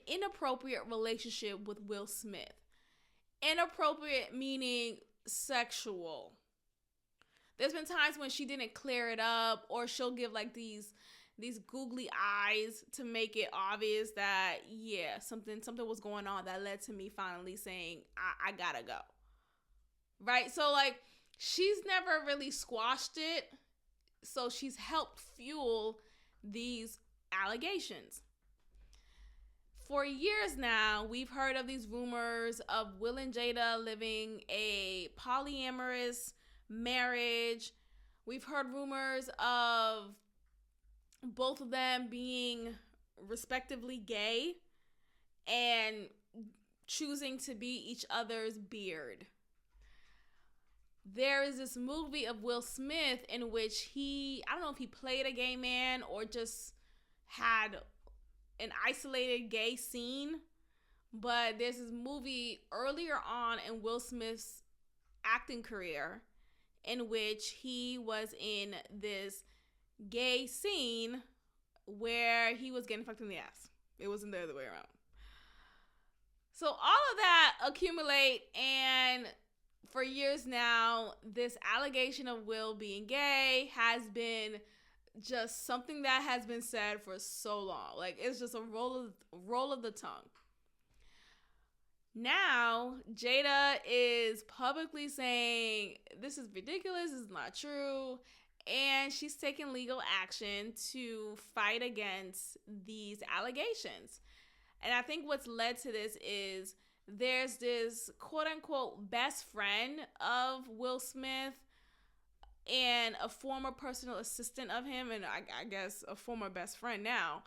inappropriate relationship with Will Smith. Inappropriate meaning sexual. There's been times when she didn't clear it up, or she'll give like these googly eyes to make it obvious that something was going on that led to me finally saying I gotta go. Right? So like she's never really squashed it. So she's helped fuel these allegations. For years now, we've heard of these rumors of Will and Jada living a polyamorous marriage. We've heard rumors of both of them being respectively gay and choosing to be each other's beard. There is this movie of Will Smith in which I don't know if he played a gay man or just had an isolated gay scene, but there's this movie earlier on in Will Smith's acting career in which he was in this gay scene where he was getting fucked in the ass. It wasn't the other way around. So all of that accumulate, and for years now, this allegation of Will being gay has been just something that has been said for so long. Like, it's just a roll of the tongue. Now, Jada is publicly saying this is ridiculous, this is not true, and she's taking legal action to fight against these allegations. And I think what's led to this is there's this quote-unquote best friend of Will Smith and a former personal assistant of him, and I guess a former best friend now.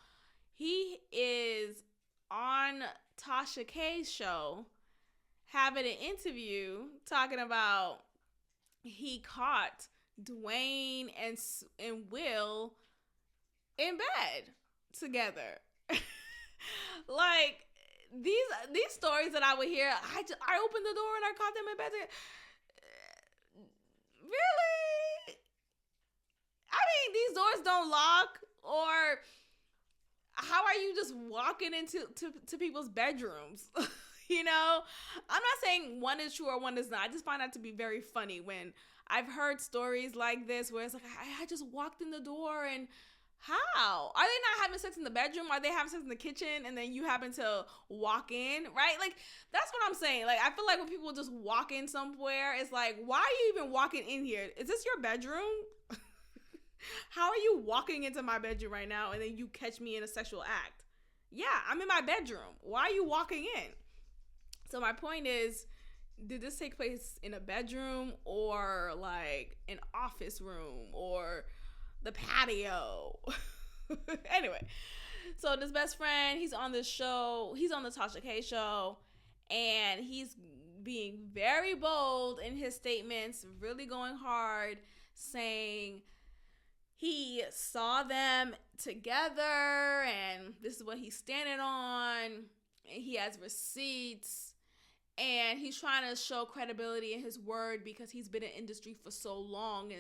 He is on Tasha K's show having an interview talking about he caught Dwayne and Will in bed together. Like, these stories that I would hear, I opened the door and I caught them in bed together. Really? I mean, these doors don't lock, or how are you just walking into people's bedrooms? You know, I'm not saying one is true or one is not. I just find that to be very funny when I've heard stories like this where it's like, I just walked in the door and how? Are they not having sex in the bedroom? Are they having sex in the kitchen and then you happen to walk in, right? Like, that's what I'm saying. Like, I feel like when people just walk in somewhere, it's like, why are you even walking in here? Is this your bedroom? How are you walking into my bedroom right now and then you catch me in a sexual act? Yeah, I'm in my bedroom. Why are you walking in? So my point is, did this take place in a bedroom or like an office room or the patio? Anyway, so this best friend, he's on this show. He's on the Tasha K show, and he's being very bold in his statements, really going hard, saying he saw them together and this is what he's standing on, and he has receipts, and he's trying to show credibility in his word because he's been in industry for so long.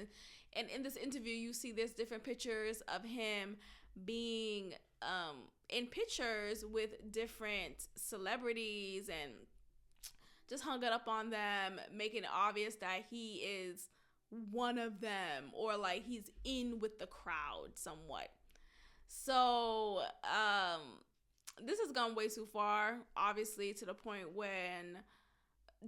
And in this interview, you see there's different pictures of him being in pictures with different celebrities and just hung it up on them, making it obvious that he is one of them, or like he's in with the crowd somewhat. So this has gone way too far, obviously, to the point when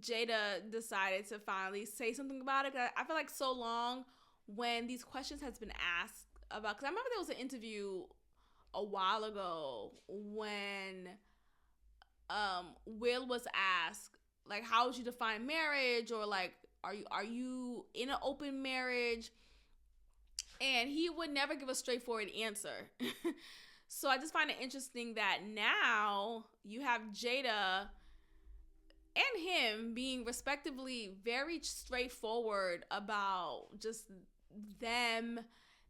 Jada decided to finally say something about it. I feel like so long when these questions has been asked about, because I remember there was an interview a while ago when Will was asked, like, how would you define marriage, or like, are you in an open marriage? And he would never give a straightforward answer. So I just find it interesting that now you have Jada and him being respectively very straightforward about just them,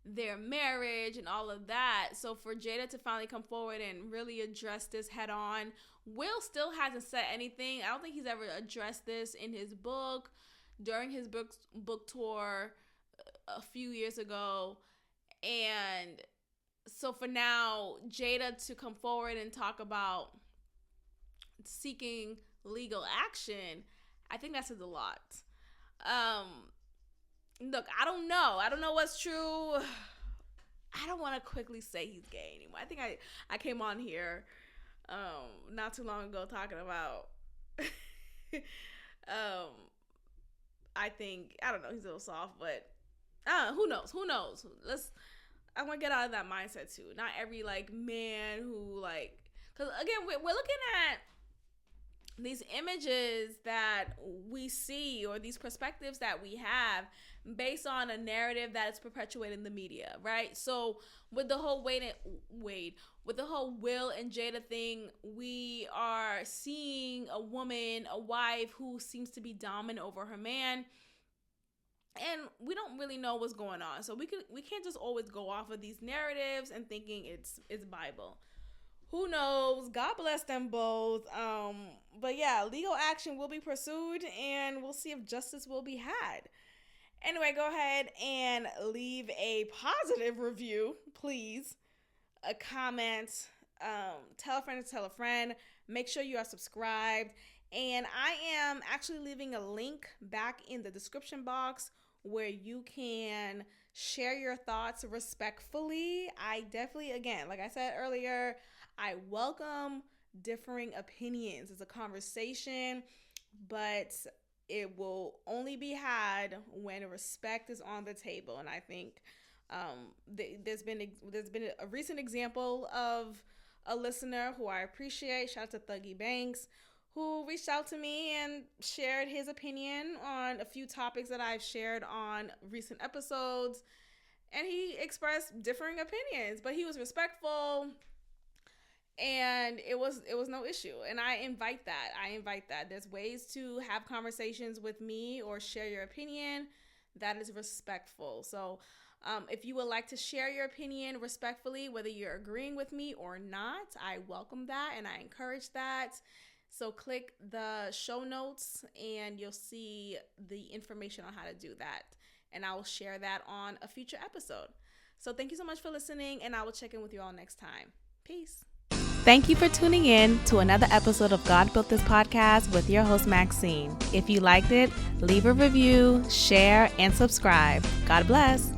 their marriage, and all of that. So for Jada to finally come forward and really address this head on, Will still hasn't said anything. I don't think he's ever addressed this in his book, during his book tour a few years ago. And so for now, Jada to come forward and talk about seeking legal action, I think that says a lot. Look, I don't know what's true. I don't want to quickly say he's gay anymore. I think I came on here not too long ago talking about I think, I don't know, he's a little soft, but who knows? I want to get out of that mindset too. Not every like man who like, because again, we're looking at these images that we see or these perspectives that we have based on a narrative that is perpetuated in the media, right? So with the whole with the whole Will and Jada thing, we are seeing a woman, a wife who seems to be dominant over her man, and we don't really know what's going on. So we can't just always go off of these narratives and thinking it's Bible. Who knows? God bless them both. But yeah, legal action will be pursued, and we'll see if justice will be had. Anyway, go ahead and leave a positive review, please. A comment. Tell a friend to tell a friend. Make sure you are subscribed. And I am actually leaving a link back in the description box where you can share your thoughts respectfully. I definitely, again, like I said earlier, I welcome differing opinions. It's a conversation, but it will only be had when respect is on the table. And I think there's been a recent example of a listener who I appreciate. Shout out to Thuggy Banks, who reached out to me and shared his opinion on a few topics that I've shared on recent episodes. And he expressed differing opinions, but he was respectful. And it was no issue. And I invite that. There's ways to have conversations with me or share your opinion that is respectful. So if you would like to share your opinion respectfully, whether you're agreeing with me or not, I welcome that and I encourage that. So click the show notes and you'll see the information on how to do that. And I will share that on a future episode. So thank you so much for listening, and I will check in with you all next time. Peace. Thank you for tuning in to another episode of God Built This Podcast with your host, Maxine. If you liked it, leave a review, share, and subscribe. God bless.